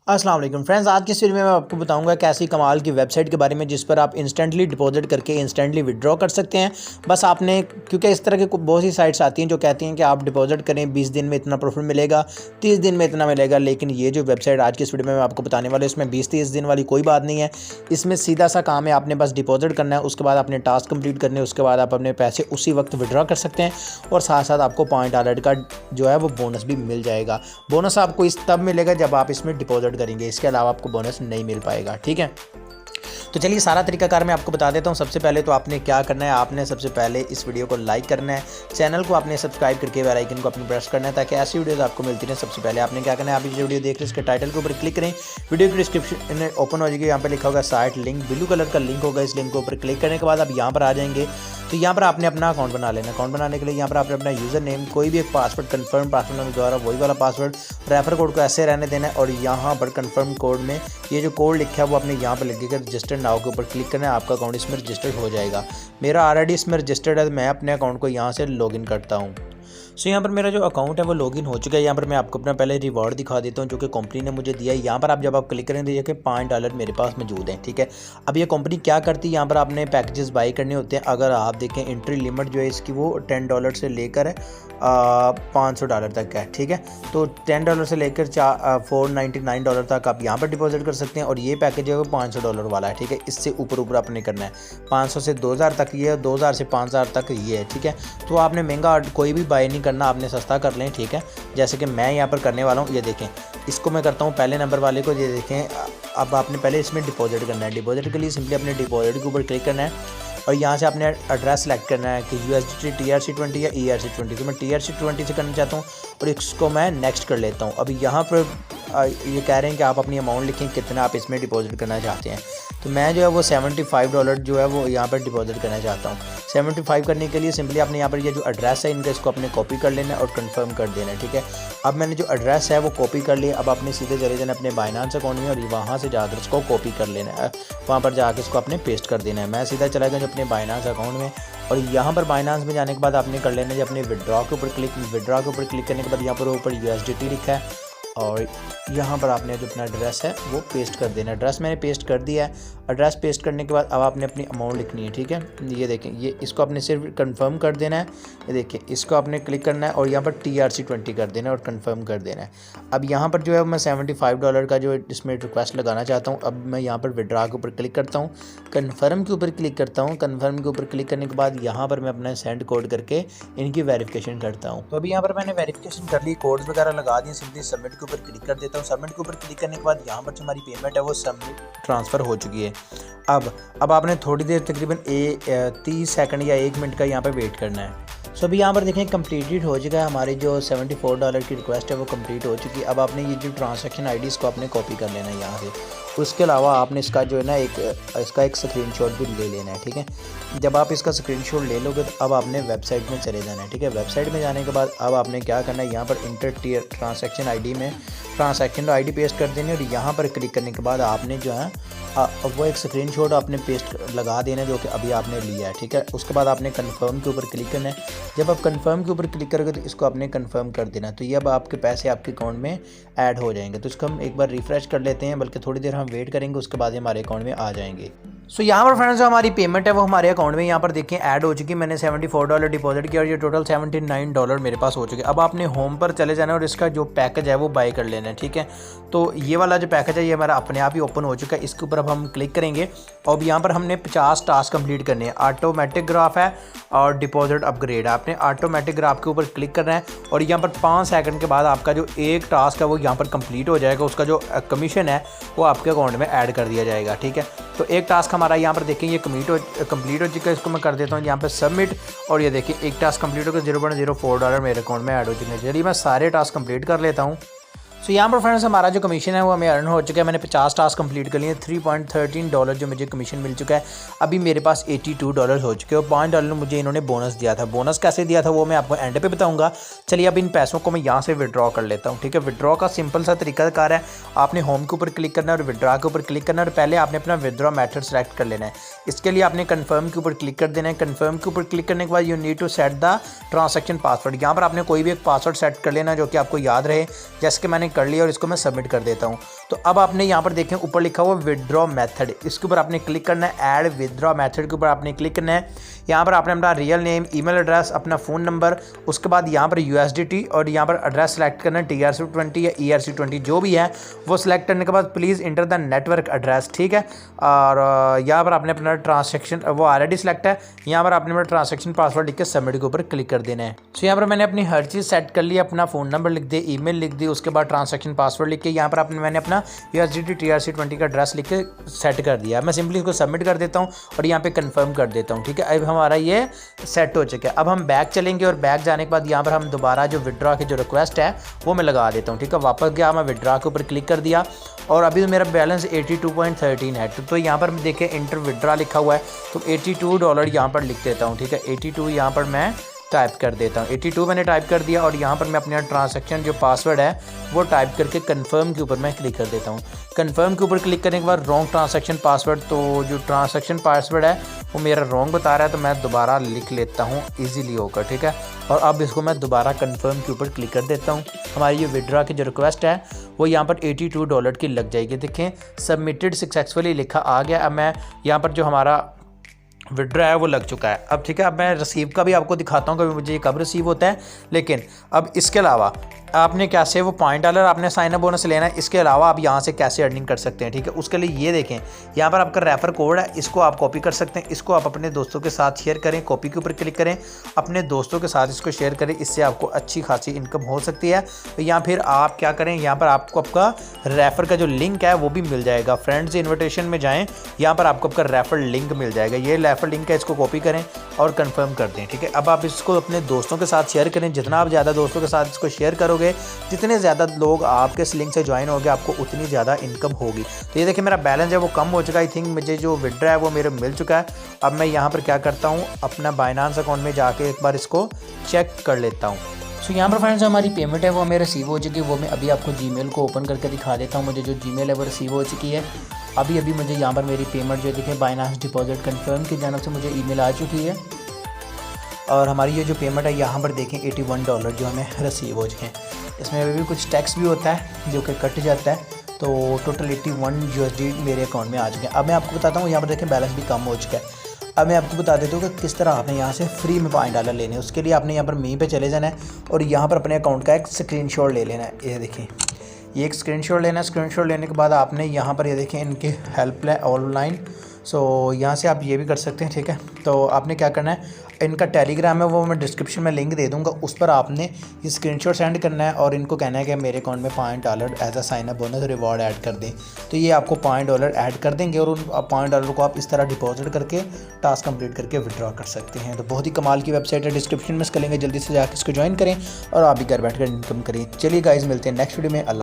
अस्सलाम वालेकुम फ्रेंड्स, आज की इस वीडियो में मैं आपको बताऊंगा कैसी कमाल की वेबसाइट के बारे में जिस पर आप इंस्टेंटली डिपॉजिट करके इंस्टेंटली विड्रॉ कर सकते हैं। बस आपने क्योंकि इस तरह के बहुत सी साइट्स आती हैं जो कहती हैं कि आप डिपॉजिट करें 20 दिन में इतना प्रॉफिट मिलेगा, 30 दिन में इतना मिलेगा, लेकिन ये जो वेबसाइट आज की इस वीडियो में मैं आपको बताने वाला हूँ इसमें 20-30 दिन वाली कोई बात नहीं है। इसमें सीधा सा काम है, आपने बस डिपॉजिट करना है, उसके बाद आपने टास्क कंप्लीट करने, उसके बाद आप अपने पैसे उसी वक्त विड्रॉ कर सकते हैं और साथ साथ आपको $5 का जो है वो बोनस भी मिल जाएगा। बोनस आपको इस तब मिलेगा जब आप इसमें डिपॉजिट करेंगे, इसके अलावा आपको बोनस नहीं मिल पाएगा। ठीक है, तो चलिए सारा तरीकाकार मैं आपको बता देता हूँ। सबसे पहले तो आपने क्या करना है, आपने सबसे पहले इस वीडियो को लाइक करना है, चैनल को आपने सब्सक्राइब करके बेल आइकन को अपने प्रेस करना है ताकि ऐसी वीडियोस आपको मिलती रहें। सबसे पहले आपने क्या करना है, आप ये वीडियो देख रहे हैं इसके टाइटल के ऊपर क्लिक करें, वीडियो की डिस्क्रिप्शन ओपन हो जाएगी, यहाँ पर लिखा होगा साइट लिंक, ब्लू कलर का लिंक होगा, इस लिंक के ऊपर क्लिक करने के बाद आप यहाँ पर आ जाएंगे। तो यहाँ पर आपने अपना अकाउंट बना लेना। अकाउंट बनाने के लिए यहाँ पर आपने अपना यूज़र नेम, कोई भी एक पासवर्ड, कंफर्म पासवर्ड द्वारा वही वाला पासवर्ड, रेफर कोड को ऐसे रहने देना है और यहाँ पर कंफर्म कोड में ये जो कोड लिखा है वो आपने यहाँ पर लिखकर रजिस्टर नाउ के ऊपर क्लिक करना है। आपका अकाउंट इसमें रजिस्टर्ड हो जाएगा। मेरा ऑलरेडी इसमें रजिस्टर्ड है, मैं अपने अकाउंट को यहाँ से लॉगिन करता हूँ। सो यहाँ पर मेरा जो अकाउंट है वो लॉगिन हो चुका है। यहाँ पर मैं आपको अपना पहले रिवॉर्ड दिखा देता हूँ जो कि कंपनी ने मुझे दिया है। यहाँ पर आप जब आप क्लिक करेंगे देखिए $5 मेरे पास मौजूद हैं। ठीक है, अब ये कंपनी क्या करती है, यहाँ पर आपने पैकेजेस बाई करने होते हैं। अगर आप देखें एंट्री लिमिट जो है इसकी वो $10 से लेकर $500 तक है। ठीक है, तो $10 से लेकर $499 तक आप यहाँ पर डिपॉजिट कर सकते हैं और ये पैकेज है वो $500 वाला है। ठीक है, इससे ऊपर ऊपर आपने करना है, 500 से 2000 तक ये है, 2000 से 5000 तक ये है। ठीक है, तो आपने महंगा कोई भी बाई नहीं करना, आपने सस्ता कर लें। ठीक है, जैसे कि मैं यहाँ पर करने वाला हूँ, ये देखें, इसको मैं करता हूँ पहले नंबर वाले को। ये देखें, अब आपने पहले इसमें डिपॉजिट करना है। डिपॉजिट के लिए सिंपली अपने डिपॉजिट के ऊपर क्लिक करना है और यहाँ से आपने एड्रेस सेलेक्ट करना है कि USDT TRC20 या ERC20। तो मैं TRC20 से करना चाहता हूँ और इसको मैं नेक्स्ट कर लेता हूँ। अभी यहाँ पर ये कह रहे हैं कि आप अपनी अमाउंट लिखें कितना आप इसमें डिपॉजिट करना चाहते हैं। तो मैं जो है वो $75 जो है वो यहाँ पर डिपॉजिट करना चाहता हूँ। 75 करने के लिए सिंपली आपने यहाँ पर ये जो एड्रेस है इनका इसको अपने कॉपी कर लेना है और कंफर्म कर देना है। ठीक है, अब मैंने जो एड्रेस है वो कॉपी कर लिया। अब आपने सीधे चले जाना अपने बाइनांस अकाउंट में और वहाँ से जाकर इसको कॉपी कर लेना है, वहाँ पर जाकर इसको आपने पेस्ट कर देना है। मैं सीधा चला गया अपने बाइनांस अकाउंट में और यहाँ पर बाइनांस में जाने के बाद आपने कर लेना है अपने विड्रॉ के ऊपर क्लिक। विड्रॉ के ऊपर क्लिक करने के बाद यहाँ पर ऊपर USDT लिखा है और यहाँ पर आपने जो अपना एड्रेस है वो पेस्ट कर देना। एड्रेस मैंने पेस्ट कर दिया है। एड्रेस पेस्ट करने के बाद अब आपने अपनी अमाउंट लिखनी है। ठीक है, ये देखें, ये इसको आपने सिर्फ कंफर्म कर देना है। ये देखिए, इसको आपने क्लिक करना है और यहाँ पर TRC20 कर देना है और कंफर्म कर देना है। अब यहाँ पर जो है मैं $75 का जो इसमें रिक्वेस्ट लगाना चाहता हूँ। अब मैं यहाँ पर विड्रॉ के ऊपर क्लिक करता हूँ, कन्फर्म के ऊपर क्लिक करता हूँ। कन्फर्म के ऊपर क्लिक करने के बाद यहाँ पर मैं अपना सेंड कोड करके इनकी वेरिफिकेशन करता हूँ। तो अभी यहाँ पर मैंने वेरिफिकेशन कर ली, कोड्स वगैरह लगा दिए, सिंपली सबमिट के ऊपर क्लिक कर देता हूँ। सबमिट के ऊपर क्लिक करने के बाद यहाँ पर जो हमारी पेमेंट है वो सबमिट ट्रांसफ़र हो चुकी है। अब आपने थोड़ी देर तकरीबन 30 सेकंड या 1 मिनट का यहाँ पर वेट करना है। सो अभी यहाँ पर देखें कंप्लीटेड हो चुका है, हमारी जो $74 की रिक्वेस्ट है वो कंप्लीट हो चुकी है। अब आपने ये जो ट्रांजैक्शन आईडी इसको आपने कॉपी कर लेना है यहाँ से। उसके अलावा आपने इसका जो है ना इसका एक स्क्रीनशॉट भी ले लेना है। ठीक है, जब आप इसका स्क्रीनशॉट ले लोगे तो अब आपने वेबसाइट में चले जाना है। ठीक है, वेबसाइट में जाने के बाद अब आपने क्या करना है, यहाँ पर इंटर ट्रांजैक्शन आईडी में ट्रांजैक्शन आईडी पेस्ट कर देनी है और यहाँ पर क्लिक करने के बाद आपने जो है वो एक स्क्रीनशॉट आपने पेस्ट लगा देना है जो कि अभी आपने लिया है। ठीक है, उसके बाद आपने कंफर्म के ऊपर क्लिक करना है। जब आप कंफर्म के ऊपर क्लिक करोगे तो इसको आपने कंफर्म कर देना है। तो ये अब आपके पैसे आपके अकाउंट में ऐड हो जाएंगे। तो इसको हम एक बार रिफ्रेश कर लेते हैं, बल्कि थोड़ी देर हम वेट करेंगे, उसके बाद हमारे अकाउंट में आ जाएंगे। सो यहाँ पर फ्रेंड्स जो हमारी पेमेंट है वो हमारे अकाउंट में यहाँ पर देखें ऐड हो चुकी है। मैंने $74 डिपॉजिट किया और ये टोटल $79 मेरे पास हो चुके। अब आपने होम पर चले जाना है और इसका जो पैकेज है वो बाय कर लेना है। ठीक है, तो ये वाला जो पैकेज है ये हमारा अपने आप ही ओपन हो चुका है। इसके ऊपर अब हम क्लिक करेंगे और यहाँ पर हमने 50 टास्क कंप्लीट करने हैं। ऑटोमेटिक ग्राफ है और डिपॉजिट अपग्रेड है। आपने ऑटोमेटिक ग्राफ के ऊपर क्लिक करना है और यहाँ पर 5 सेकंड के बाद आपका जो एक टास्क है वो यहाँ पर कंप्लीट हो जाएगा। उसका जो कमीशन है वो आपके अकाउंट में ऐड कर दिया जाएगा। ठीक है, तो एक टास्क हमारा यहाँ पर देखें ये कंप्लीट हो चुका है। इसको मैं कर देता हूँ यहाँ पर सबमिट और ये देखिए एक टास्क कंप्लीट होकर $0.04 मेरे अकाउंट में ऐड हो चुके हैं। चलिए मैं सारे टास्क कंप्लीट कर लेता हूँ। सो यहाँ पर फ्रेंड्स हमारा जो कमीशन है वो हमें अर्न हो चुका है। मैंने 50 टास्क कंप्लीट कर लिए, $3.13 जो मुझे कमीशन मिल चुका है। अभी मेरे पास $82 हो चुके हैं और $5 मुझे इन्होंने बोनस दिया था। बोनस कैसे दिया था वो मैं आपको एंड पे बताऊंगा। चलिए अब इन पैसों को मैं यहाँ से विड्रॉ कर लेता हूँ। ठीक है, विड्रॉ का सिंपल सा तरीकाकार है, आपने होम के ऊपर क्लिक करना है और विड्रॉ के ऊपर क्लिक करना है और पहले आपने अपना विड्रॉ मेथड सेलेक्ट कर लेना है। इसके लिए आपने कन्फर्म के ऊपर क्लिक कर देना है। कन्फर्म के ऊपर क्लिक करने के बाद you need to set the transaction password. यहाँ पर आपने कोई भी एक पासवर्ड सेट कर लेना जो कि आपको याद रहे, जैसे कि मैंने कर लिया और इसको मैं सबमिट कर देता हूँ। तो अब आपने यहाँ पर देखें ऊपर लिखा हुआ विड्रॉ मेथड, इसके ऊपर आपने क्लिक करना है। ऐड विड्रॉ मेथड के ऊपर आपने क्लिक करना है। यहाँ पर आपने अपना रियल नेम, ईमेल एड्रेस, अपना फ़ोन नंबर, उसके बाद यहाँ पर USDT और यहाँ पर एड्रेस सेलेक्ट करना है, TRC20 या ERC20 जो भी है वो सिलेक्ट करने के बाद please enter the network address, ठीक है। और यहाँ पर आपने अपना ट्रांसैक्शन वो ऑलरेडी सिलेक्ट है, यहाँ पर आपने अपना ट्रांसैक्शन पासवर्ड लिख के सबमिट के ऊपर क्लिक कर देना है। सो यहाँ पर मैंने अपनी हर चीज़ सेट कर ली, अपना फ़ोन नंबर लिख दिया, ईमेल लिख दी, उसके बाद ट्रांसैक्शन पासवर्ड लिख के यहाँ पर मैंने अपना USDT TRC20 का एड्रेस लिख के सेट कर दिया। मैं सिंपली इसको सबमिट कर देता हूँ और यहाँ पे कंफर्म कर देता हूँ, ठीक है। अब हमारा ये सेट हो चुका है। अब हम बैक चलेंगे और बैक जाने के बाद यहाँ पर हम दोबारा जो विड्रॉ की जो रिक्वेस्ट है वो मैं लगा देता हूँ, ठीक है। वापस गया, मैं विड्रॉ के ऊपर क्लिक कर दिया और अभी मेरा बैलेंस 82.13 है। तो यहाँ पर देखिए इंटर विड्रॉ लिखा हुआ है, तो $82 यहाँ पर लिख देता हूँ, ठीक है। 82 यहाँ पर मैं टाइप कर देता हूँ। 82 मैंने टाइप कर दिया और यहाँ पर मैं अपना ट्रांसैक्शन जो पासवर्ड है वो टाइप करके कंफर्म के ऊपर मैं क्लिक कर देता हूँ। कंफर्म के ऊपर क्लिक करने के बाद रॉन्ग ट्रांसैक्शन पासवर्ड, तो जो ट्रांसैक्शन पासवर्ड है वो मेरा रॉन्ग बता रहा है, तो मैं दोबारा लिख लेता हूँ ईजीली होकर, ठीक है। और अब इसको मैं दोबारा कंफर्म के ऊपर क्लिक कर देता हूँ। हमारी ये विड्रॉ की जो रिक्वेस्ट है वो यहाँ पर $82 की लग जाएगी। देखें सबमिटेड सक्सेसफुली लिखा आ गया। अब मैं यहाँ पर जो हमारा विड्रॉ है वो लग चुका है। अब ठीक है, अब मैं रिसीव का भी आपको दिखाता हूँ कि मुझे ये कब रिसीव होता है। लेकिन अब इसके अलावा आपने कैसे वो $5 आपने साइन अप बोनस लेना है, इसके अलावा आप यहाँ से कैसे अर्निंग कर सकते हैं, ठीक है। उसके लिए ये देखें यहाँ पर आपका रेफर कोड है, इसको आप कॉपी कर सकते हैं, इसको आप अपने दोस्तों के साथ शेयर करें। कॉपी के ऊपर क्लिक करें, अपने दोस्तों के साथ इसको शेयर करें, इससे आपको अच्छी खासी इनकम हो सकती है। तो या फिर आप क्या करें, यहाँ पर आपको आपका रेफर का जो लिंक है वो भी मिल जाएगा। फ्रेंड्स इन्विटेशन में जाएँ, यहाँ पर आपको आपका रेफर लिंक मिल जाएगा। ये रेफर लिंक है, इसको कॉपी करें और कंफर्म कर दें, ठीक है। अब आप इसको अपने दोस्तों के साथ शेयर करें। जितना आप ज़्यादा दोस्तों के साथ इसको शेयर करोगे, जितने ज़्यादा लोग आपके इस लिंक से ज्वाइन होंगे, आपको उतनी ज़्यादा इनकम होगी। तो ये देखिए मेरा बैलेंस है वो कम हो चुका है। आई थिंक मुझे जो विड्रॉ है वो मेरे मिल चुका है। अब मैं यहाँ पर क्या करता हूँ, अपना बाइनांस अकाउंट में जाके एक बार इसको चेक कर लेता हूँ। सो यहाँ पर फ्रेंड्स हमारी पेमेंट है वो हमें रिसीव हो चुकी है। वो मैं अभी आपको जीमेल को ओपन करके दिखा देता हूँ। मुझे जो जीमेल है वो रिसीव हो चुकी है। अभी मुझे यहाँ पर मेरी पेमेंट जो देखिए बाइनांस डिपॉजिट कंफर्म की जानब से मुझे ईमेल आ चुकी है। और हमारी ये जो पेमेंट है यहाँ पर देखें $81 जो हमें रिसीव हो चुके हैं। इसमें अभी भी कुछ टैक्स भी होता है जो कि कट जाता है। तो टोटल 81 USD मेरे अकाउंट में आ चुके हैं। अब मैं आपको बताता हूँ, यहाँ पर देखें बैलेंस भी कम हो चुका है। अब मैं आपको बता देता हूँ कि किस तरह आपने यहाँ से फ्री में $5 लेने हैं। उसके लिए आपने यहाँ पर मी पे चले जाना है और यहाँ पर अपने अकाउंट का एक स्क्रीनशॉट ले लेना है। ये देखिए ये एक स्क्रीनशॉट लेना है। स्क्रीनशॉट लेने के बाद आपने यहाँ पर ये देखें इनके हेल्पलाइन ऑनलाइन, सो यहाँ से आप ये भी कर सकते हैं, ठीक है। तो आपने क्या करना है, इनका टेलीग्राम है वो मैं डिस्क्रिप्शन में लिंक दे दूँगा, उस पर आपने ये स्क्रीनशॉट सेंड करना है और इनको कहना है कि मेरे अकाउंट में $5 as a sign up bonus reward add कर दें। तो ये आपको $5 ऐड कर देंगे और उन $5 को आप इस तरह डिपॉजिट करके टास्क कंप्लीट करके विड्रॉ कर सकते हैं। तो बहुत ही कमाल की वेबसाइट है, डिस्क्रिप्शन में इसका लिंक है, जल्दी से जाकर इसको ज्वाइन करें और आप भी घर बैठ कर इनकम करें। चलिए गाइस, मिलते हैं नेक्स्ट वीडियो में।